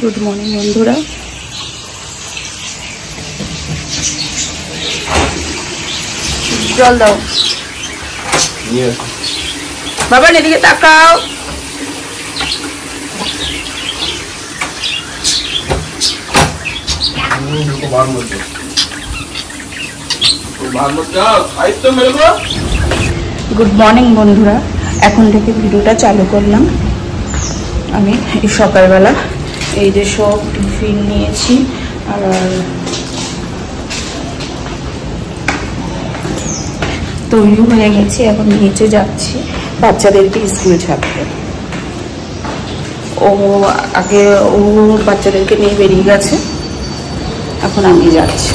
Good morning বন্ধুরা, জল দাও বাবা, এদিকে তাকাও। গুড মর্নিং বন্ধুরা, এখন থেকে ভিডিওটা চালু করলাম। আমি এই সকালবেলা এই যে সব টিফিন নিয়েছি, আর তৈরি হয়ে গেছি। এখন নিচে যাচ্ছি বাচ্চাদেরকে স্কুল ছাড়তে। ও বাচ্চাদেরকে নিয়ে বেরিয়ে গেছে, এখন আমি যাচ্ছি।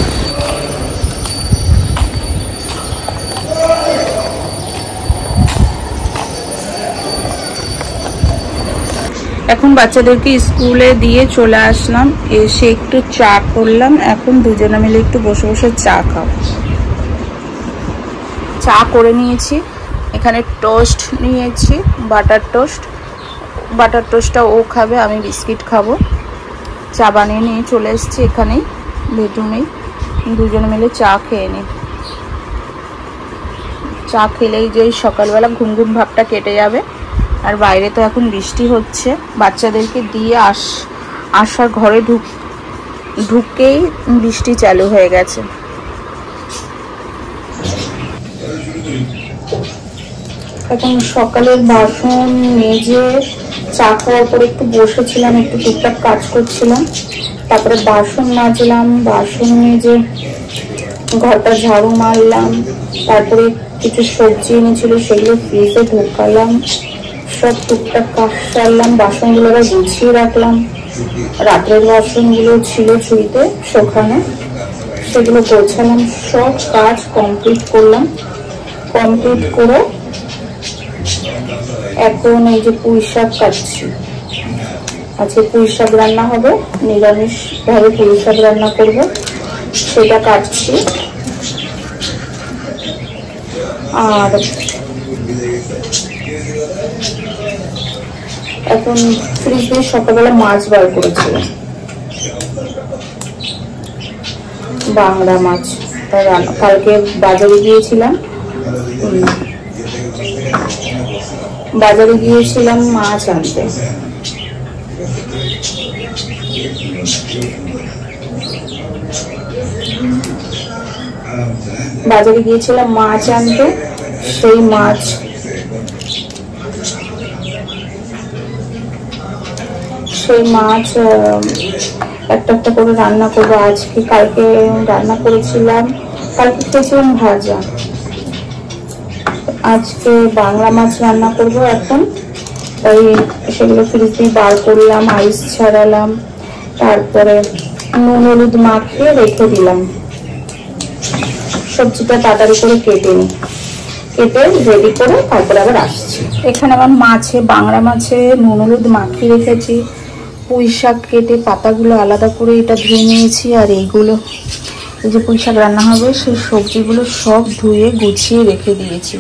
এখন বাচ্চাদেরকে স্কুলে দিয়ে চলে আসলাম, এসে একটু চা করলাম। এখন দুজনে মিলে একটু বসে বসে চা খাবো। চা করে নিয়েছি, এখানে টোস্ট নিয়েছি, বাটার টোস্টটা ও খাবে, আমি বিস্কিট খাবো। চা বানিয়ে নিয়ে চলে এসেছি এখানেই বেডরুমেই, দুজনে মিলে চা খেয়ে নিই। চা খেলেই যে সকালবেলা ঘুম ঘুম ভাবটা কেটে যাবে। আর বাইরে তো এখন বৃষ্টি হচ্ছে। বাচ্চাদেরকে দিয়ে আসার ঘরে ঢুকেই বৃষ্টি চালু হয়ে গেছে। এখন সকালের বাসন মেজে চা খাওয়ার পরে একটু বসেছিলাম, একটু টুকটাক কাজ করছিলাম। তারপরে বাসন মাজলাম, বাসন মেজে ঘরটা ঝাড়ু মারলাম। তারপরে কিছু সবজি এনেছিল, সেগুলো ফ্রিজে ঢোকালাম। সব টুকটাক কাজ সারলাম, বাসনগুলো আবার গুছিয়ে রাখলাম। রাতের বাসনগুলো ছিল ছুঁইতে শুকানো, সেগুলো গোছালাম। সব কাজ কমপ্লিট করলাম। কমপ্লিট করে এখন এই যে পুঁই শাক কাটছি। আজকে পুঁই শাক রান্না হবে, নিরামিষ ভাবে পুঁই শাক রান্না করব, সেটা কাটছি। আর এখন ফ্রিজ দিয়ে সকালবেলা মাছ বার করেছিলাম, বাংলা মাছ। কালকে বাজারে গিয়েছিলাম মাছ আনতে। সেই মাছ একটা একটা করে রান্না করবো আজকে। কালকে রান্না করেছিলাম, কালকে খেয়েছিলাম ভাজা, আজকে বাংলা মাছ রান্না করব। এখন তাই সেগুলো ফ্রিজ দিয়ে বার করলাম, আইস ছাড়ালাম, তারপরে নুন হলুদ মাখিয়ে রেখে দিলাম। সবজিটা তাড়াতাড়ি করে কেটে রেডি করে তারপরে আবার আসছি। এখানে আমার বাংলা মাছে নুন হলুদ মাখিয়ে রেখেছি। পুঁই শাক কেটে পাতাগুলো আলাদা করে এটা ধুয়ে নিয়েছি। আর এইগুলো, এই যে পুঁই শাক রান্না হবে সেই সবজিগুলো সব ধুয়ে গুছিয়ে রেখে দিয়েছি।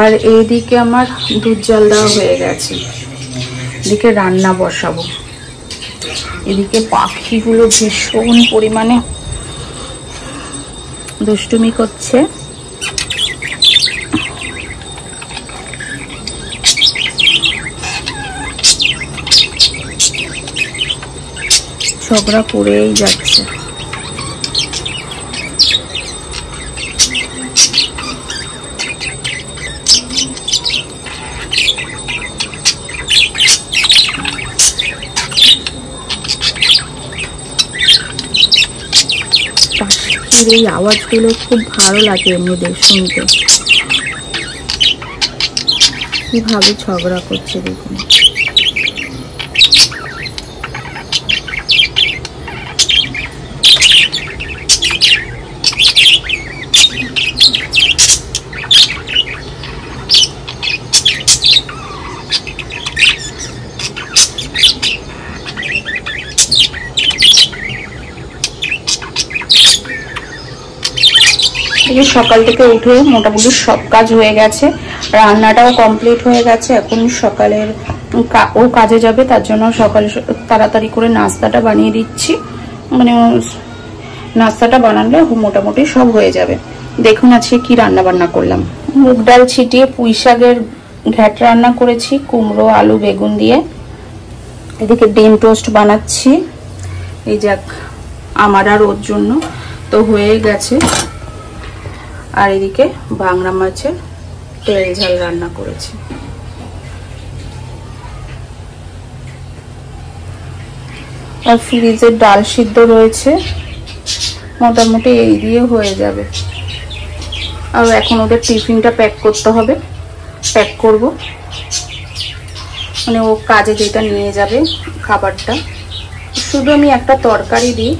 আর এইদিকে আমার দুধ জাল দেওয়া হয়ে গেছে, এদিকে রান্না বসাবো। এদিকে পাখিগুলো ভীষণ পরিমাণে দুষ্টুমি করছে। ঝগড়া করেই যাচ্ছে। এই আওয়াজগুলো খুব ভালো লাগে এমনিদের শুনতে। কিভাবে ঝগড়া করছে দেখুন। আজকে সকাল থেকে উঠে মোটামুটি সব কাজ হয়ে গেছে, রান্নাটাও কমপ্লিট হয়ে গেছে। এখন সকালের ও কাজে যাবে, তার জন্য সকালে তাড়াতাড়ি করে নাস্তাটা বানিয়ে দিচ্ছি। মানে নাস্তাটা বানালে মোটামুটি সব হয়ে যাবে। দেখুন আজকে কি রান্না বান্না করলাম। মুগ ডাল ছিটিয়ে পুঁই শাকের ঘ্যাট রান্না করেছি, কুমড়ো আলু বেগুন দিয়ে। এদিকে ডিম টোস্ট বানাচ্ছি, এই যাক আমার আর ওর জন্য তো হয়ে গেছে। আর এদিকে বাংলা মাছের তেল ঝাল রান্না করেছি। আর ফ্রিজে ডাল সিদ্ধ রয়েছে, মোটামুটি এই দিয়ে হয়ে যাবে। আর এখন ওদের টিফিনটা প্যাক করতে হবে, প্যাক করব। মানে ও কাজে যেটা নিয়ে যাবে খাবারটা, শুধু আমি একটা তরকারি দিই,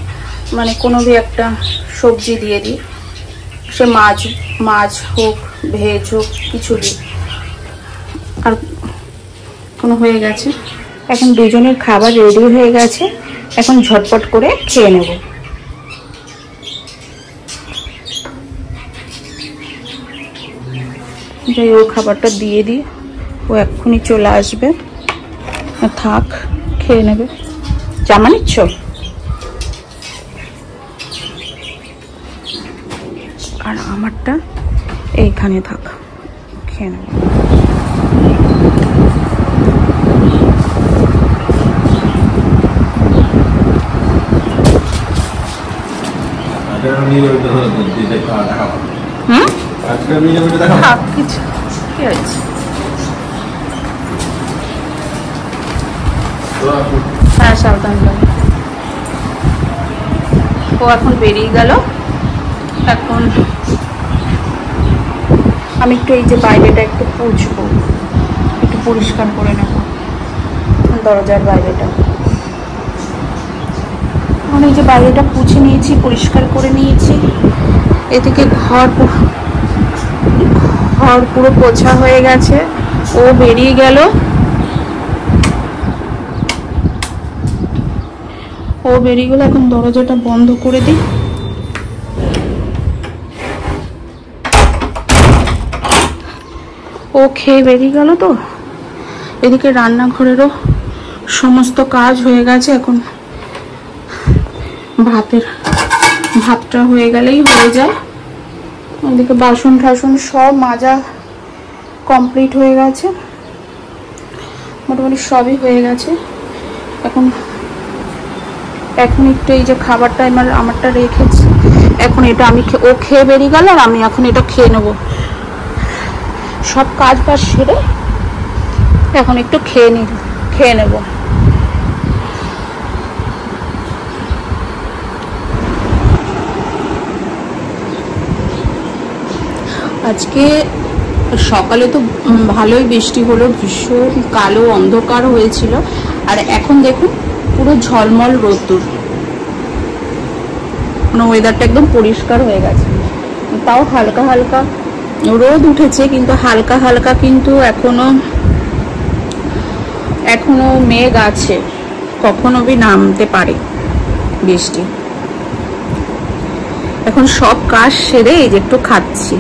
মানে কোনো भी একটা সবজি দিয়ে দিই, সে মাছ হোক ভেজ হোক কিছু দিই। আর কোনো হয়ে গেছে। এখন দুজনের খাবার রেডি হয়ে গেছে, এখন ঝটপট করে খেয়ে নেব। যাই ও খাবারটা দিয়ে দিই, ও এক্ষুনি চলে আসবে। থাক, খেয়ে নেবে। জামা নিচ্ছ? আর আমারটা এইখানে থাক, খেয়ে নেবে। হ্যাঁ সাবধান। ও এখন বেরিয়ে গেল। এখন আমি একটু এই যে বাইরেটা একটু পুছবো, একটু পরিষ্কার করে নেব দরজার বাইরেটা। এখন এই যে বাইরেটা পুছে নিয়েছি, পরিষ্কার করে নিয়েছি। এদিকে ঘর পুরো পোছা হয়ে গেছে। ও বেরিয়ে গেল, এখন দরজাটা বন্ধ করে দিই। ও খেয়ে বেরিয়ে গেল। তো এদিকে রান্নাঘরেরও সমস্ত কাজ হয়ে গেছে। এখন ভাতটা হয়ে গেলেই হয়ে যায়। এদিকে বাসন টাসন সব মাজা কমপ্লিট হয়ে গেছে, মোটামুটি সবই হয়ে গেছে। এখন একটু এই যে খাবারটা আমারটা রেখেছি, এখন এটা ও খেয়ে বেরিয়ে গেল, আর আমি এখন এটা খেয়ে নেব। সব কাজ বাজ সেরে এখন একটু খেয়ে নেব। আজকে সকালে তো ভালোই বৃষ্টি হলো, ভীষণ কালো অন্ধকার হয়েছিল। আর এখন দেখুন পুরো ঝলমল রোদ্দুর, মানে ওয়েদারটা একদম পরিষ্কার হয়ে গেছে। তাও হালকা হালকা রোদ উঠেছে, কিন্তু হালকা হালকা কিন্তু এখনো মেঘ আছে, কখনো भी নামতে পারে বৃষ্টি। এখন সব কাজ সেরে এই যে একটু খাচ্ছি।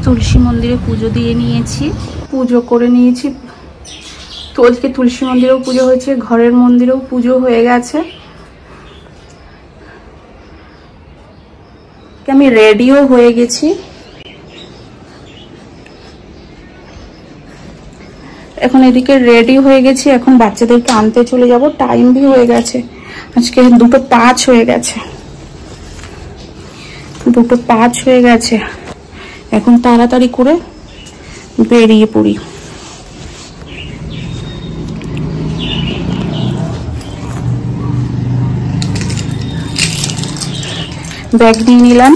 তুলসী মন্দিরে পুজো দিয়ে নিয়েছি, পুজো করে নিয়েছি। তো আজকে তুলসী মন্দিরেও পুজো হয়েছে, ঘরের মন্দিরেও পুজো হয়ে গেছে। আমি রেডিও হয়ে গেছি, এখন এদিকে রেডি হয়ে গেছি, এখন বাচ্চাদেরকে আনতে চলে যাব। টাইম भी হয়ে গেছে, আজকে 2:05 হয়ে গেছে, 2:05 হয়ে গেছে। এখন তাড়াতাড়ি করে বেরিয়ে পড়ি। ব্যাগ নিয়ে নিলাম,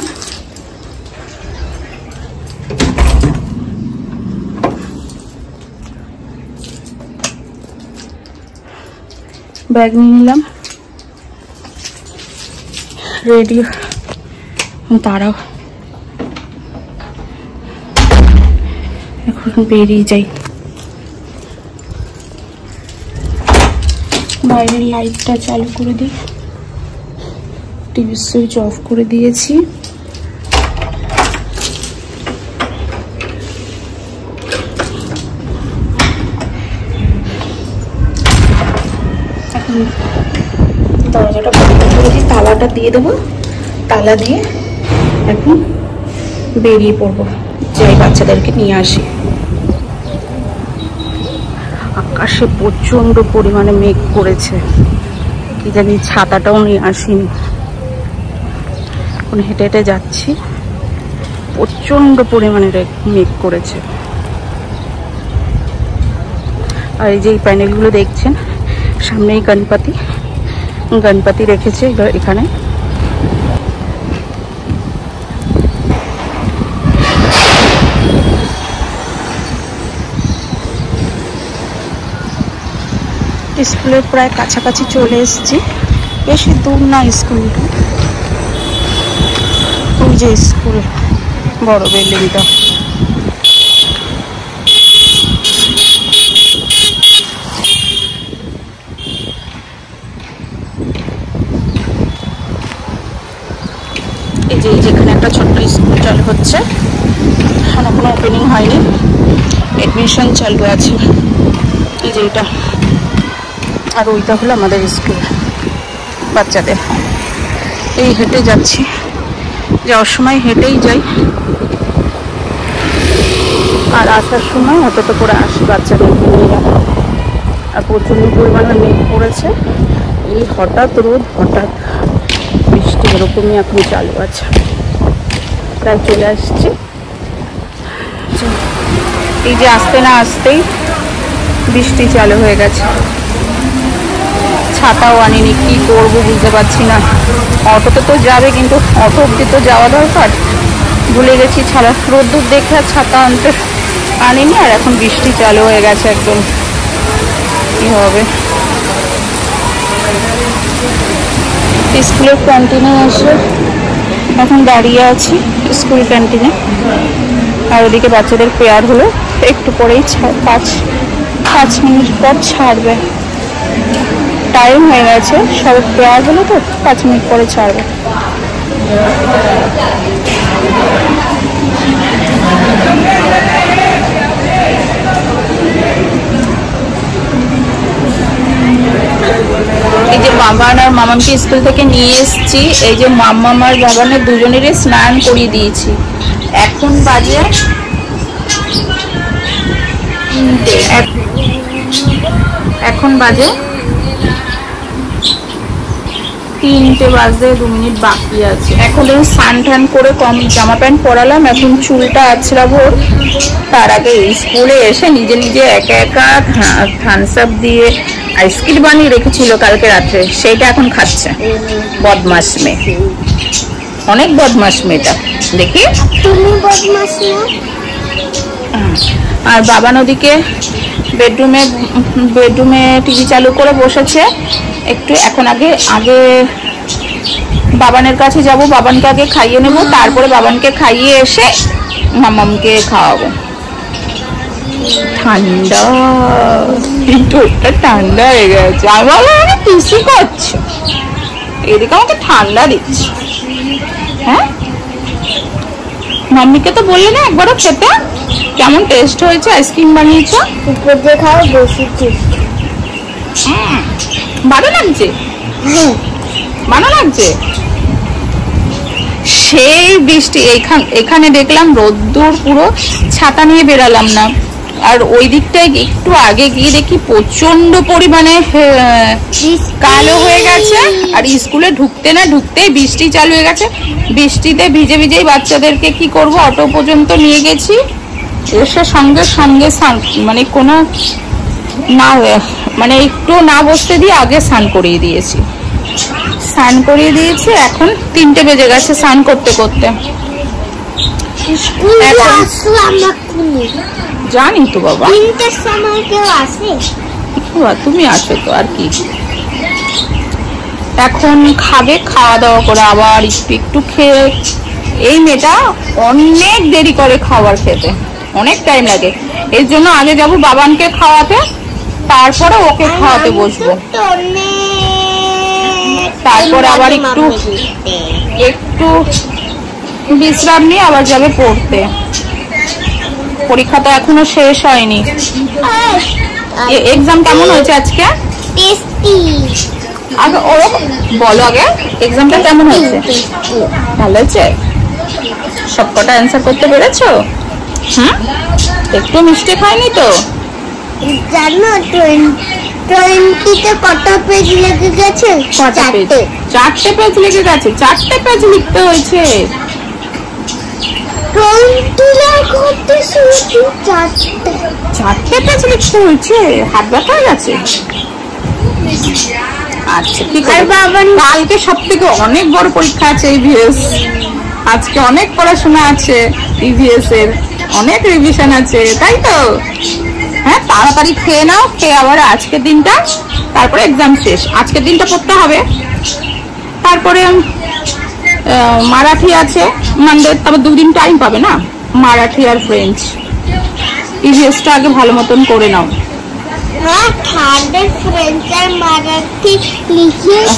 রেডি। দাঁড়াও, এখন বেরিয়ে যাই। বাইরের লাইটটা চালু করে দিই, টিভি সুইচ অফ করে দিয়েছি। দরজাটা বন্ধ করে দিই, তালাটা দিয়ে দেবো। তালা দিয়ে এখন বেরিয়ে পড়বো, যাই বাচ্চাদেরকে নিয়ে আসি। আকাশে প্রচন্ড পরিমাণে মেঘ করেছে, কি জানি ছাতাটাও নিয়ে আসিনি। এখন হেঁটে হেঁটে যাচ্ছি, প্রচন্ড পরিমাণে মেঘ করেছে। আর এই যে এই প্যানেলগুলো দেখছেন, সামনেই গণপতি রেখেছে এখানে। স্কুলের প্রায় কাছাকাছি চলে এসেছি, বেশি দূর না স্কুলটা। ওই যে স্কুল, বড় বিল্ডিংটা। এই যে যেখানে একটা ছোট্ট স্কুল চালু হচ্ছে, এখনো কোনো ওপেনিং হয়নি, এডমিশন চালু আছে। এই যে এটা, আর ওইটা হলো আমাদের স্কুল বাচ্চাদের। এই হেঁটে যাচ্ছি, যাওয়ার সময় হেঁটেই যাই, আর আসার সময় অটোতে করে আসি বাচ্চাদেরকে নিয়ে। আর প্রচণ্ড পরিমাণে মেঘ পড়েছে, এই হঠাৎ রোদ হঠাৎ বৃষ্টি, এরকমই এখন চালু আছে। প্রায় চলে আসছি। এই যে আসতে না আসতেই বৃষ্টি চালু হয়ে গেছে, ছাতাও আনিনি, কি করবো বুঝতে পারছি না। অটোতে তো যাবে, কিন্তু অটো অব্দি তো যাওয়া দরকার, ভুলে গেছি ছাড়া। রোদ্দুর দেখে আর ছাতা আনিনি, আর এখন বৃষ্টি চালু হয়ে গেছে একদম, কি হবে। স্কুলের ক্যান্টিনে এসে এখন দাঁড়িয়ে আছি, স্কুল ক্যান্টিনে। আর ওদিকে বাচ্চাদের পেয়ার হলো, একটু পরেই 5 মিনিট পর ছাড়বে। টাইম হয়ে গেছে, সব পেয়ার হলো তো 5 মিনিট পরে ছাড়বে। এই যে বাবান আর মামামকে স্কুল থেকে নিয়ে এসেছি। এই যে মাম্মাম আর বাবানের দুজনেরই স্নান করিয়ে দিয়েছি। এখন বাজে 3টে বাজতে 2 মিনিট বাকি আছে। এখন স্নান টান করে কম জামা প্যান্ট পরালাম, এখন চুলটা আছড়াবো। তার আগে স্কুলে এসে নিজে নিজে একা একা থামস আপ দিয়ে আইসক্রিম বানিয়ে রেখেছিল কালকে রাত্রে, সেইটা এখন খাচ্ছে। বদমাস মেয়ে, অনেক বদমাস মেয়েটা, দেখি। আর বাবা নদীকে বেডরুমে টিভি চালু করে বসেছে একটু। এখন আগে বাবানের কাছে যাব, বাবানকে আগে খাইয়ে নেব, তারপরে বাবানকে খাইয়ে এসে মামামকে খাওয়াবো। ঠান্ডা, ঠোঁটটা ঠান্ডা হয়ে গেছে। আমি ভাবলাম আমি পিসি করছি, এদিকে আমাকে ঠান্ডা দিচ্ছে। হ্যাঁ, মাম্মিকে তো বললে না একবারও খেতে? কেমন টেস্ট হয়েছে? আইসক্রিম বানিয়েছো, খাও বেশি টেস্ট। ভালো লাগছে, ভালো লাগছে। সেই বৃষ্টি, এখানে দেখলাম রোদ্দুর, পুরো ছাতা নিয়ে বেরালাম না। আর ওই দিকটায় একটু আগে গিয়ে দেখি প্রচন্ড পরিমাণে কালো হয়ে গেছে। আর স্কুলে ঢুকতে না ঢুকতেই বৃষ্টি চালু হয়ে গেছে। বৃষ্টিতে ভিজে ভিজেই বাচ্চাদেরকে কি করব, অটো পর্যন্ত নিয়ে গেছি। এসে সঙ্গে সঙ্গে মানে কোনো না, মানে একটু না বসতে দিয়ে আগে স্নান করিয়ে দিয়েছি। স্নান করিয়ে দিয়েছি, এখন 3টে বেজে গেছে স্নান করতে করতে। জানি তো বাবা, 3টের সময় কেউ আসে? তুমি আসো তো, আর কি। এখন খাবে, খাওয়া দাওয়া করে আবার একটু খেয়ে। এই মেয়েটা অনেক দেরি করে খাবার খেতে, অনেক টাইম লাগে। এর জন্য আগে যাব বাবানকে খাওয়াতে, তারপরে ওকে খাওয়াতে বসবো। তারপরে আবার একটু বিশ্রাম নিয়ে আবার যাবে পড়তে। পরীক্ষা তো এখনো শেষ হয়নি। এক্সাম কেমন হয়েছে আজকে? আগে ও বলো, আগে এক্সামটা কেমন হয়েছে? ভালো হয়েছে? সবকটা অ্যান্সার করতে পেরেছো? একটু মিস্টেক হয়নি তো? জানো 20তে কত পেজ লেগে গেছে? 4টে পেজ লেগে গেছে। 4টে পেজ লিখতে হয়েছে। 4টে পেজ লিখতে হয়েছে, হাত ব্যথা হয়ে গেছে। আচ্ছা ঠিক আছে। কালকে সব থেকে অনেক বড় পরীক্ষা আছে EVS। আজকে অনেক পড়াশোনা আছে EVS এর, অনেক রিভিশন আছে, তাই তো? হ্যাঁ, তাড়াতাড়ি খেয়ে নাও, খেয়ে আবার আজকের দিনটা, তারপরে এক্সাম শেষ। আজকের দিনটা পড়তে হবে, তারপরে মারাঠি আছে মানডে, তারপর 2 দিন টাইম পাবে না, মারাঠি আর ফ্রেঞ্চ। EVSটা আগে ভালো মতন করে নাও।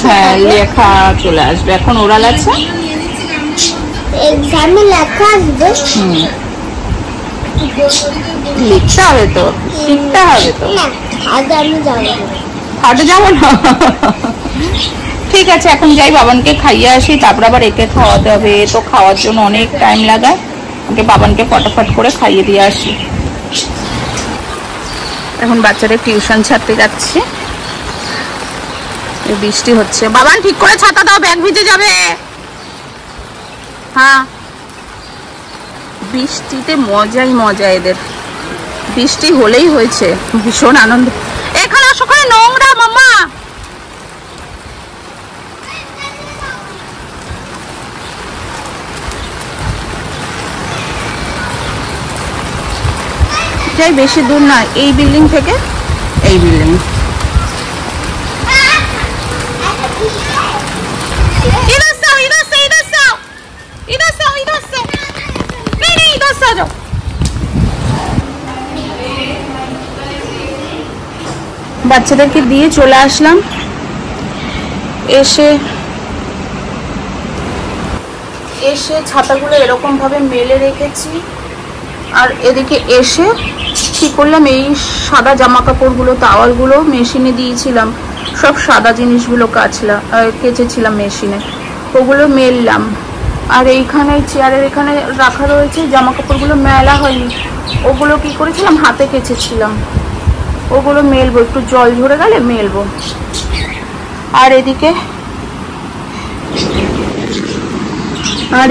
হ্যাঁ, লেখা চলে আসবে, এখন ওরাল আছে, এক্সামে লেখা আসবে। লিখতে হবে তো, শিখতে হবে তো। হাটে যাবো না? ঠিক আছে, এখন যাই, বাবানকে খাইয়ে আসি, তারপর আবার একে খাওয়াতে হবে। তো খাওয়ার জন্য অনেক টাইম লাগায়, ওকে বাবানকে ফটাফট করে খাইয়ে দিয়ে আসি। এখন বাচ্চাদের টিউশন ছাড়তে যাচ্ছি। বৃষ্টি হচ্ছে, বাবান ঠিক করে ছাতা দাও, ব্যাগ ভিজে যাবে। হ্যাঁ, বৃষ্টিতে মজাই মজা এদের। বৃষ্টি হলেই হয়েছে ভীষণ আনন্দ। এখানে ওখানে নোংরা মামা। যাই, বেশি দূর না, এই বিল্ডিং থেকে এই বিল্ডিং। বাচ্চাদেরকে দিয়ে চলে আসলাম। এসে ছাতাগুলো এরকম ভাবে মেলে রেখেছি। আর এদিকে এসে কি করলাম, এই সাদা জামা কাপড়গুলো, তাওয়ালগুলো মেশিনে দিয়েছিলাম, সব সাদা জিনিসগুলো কেচেছিলাম মেশিনে, ওগুলো মেললাম। আর এইখানে চেয়ারের এখানে রাখা রয়েছে জামা কাপড়গুলো, মেলা হয়নি, ওগুলো কি করেছিলাম, হাতে কেচেছিলাম, ওগুলো মেলবো, একটু জল ঝরে গেলে মেলবো। আর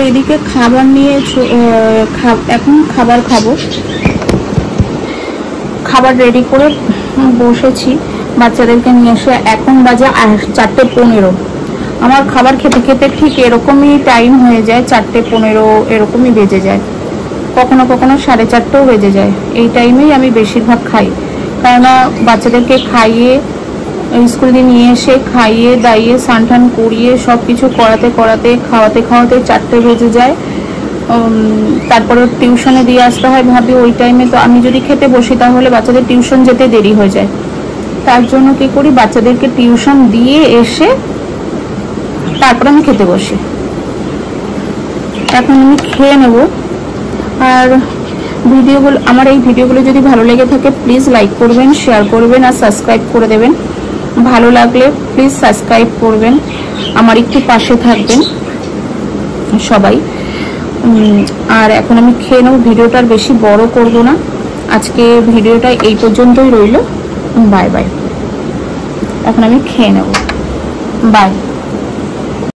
এদিকে খাবার নিয়ে এখন খাবার খাবো। খাবার রেডি করে বসেছি বাচ্চাদেরকে নিয়ে এসে। এখন বাজে 4:15। আমার খাবার খেতে খেতে ঠিক এরকমই টাইম হয়ে যায়, 4:15 এরকমই বেজে যায়, কখনো কখনো 4:30ও বেজে যায়। এই টাইমেই আমি বেশিরভাগ খাই, কেননা বাচ্চাদেরকে খাইয়ে স্কুল দিয়ে নিয়ে এসে খাইয়ে দাইয়ে স্নান টান করিয়ে সব কিছু খাওয়াতে খাওয়াতে 4টে বেজে যায়। তারপরে টিউশনে দিয়ে আসতে হয়, ভাবি ওই টাইমে তো আমি যদি খেতে বসি তাহলে বাচ্চাদের টিউশন যেতে দেরি হয়ে যায়। তার জন্য কি করি, বাচ্চাদেরকে টিউশন দিয়ে এসে তারপরে আমি খেতে বসি। এখন আমি খেয়ে নেব। আর আমার এই ভিডিওগুলো যদি ভালো লেগে থাকে প্লিজ লাইক করবেন, শেয়ার করবেন আর সাবস্ক্রাইব করে দেবেন। ভালো লাগলে প্লিজ সাবস্ক্রাইব করবেন, আমার একটু পাশে থাকবেন। সবাই। আর এখন আমি খেয়ে নেব, ভিডিওটা আর বেশি বড় করব না, আজকে ভিডিওটা এই পর্যন্তই রইল। বাই বাই, এখন আমি খেয়ে নেব, বাই।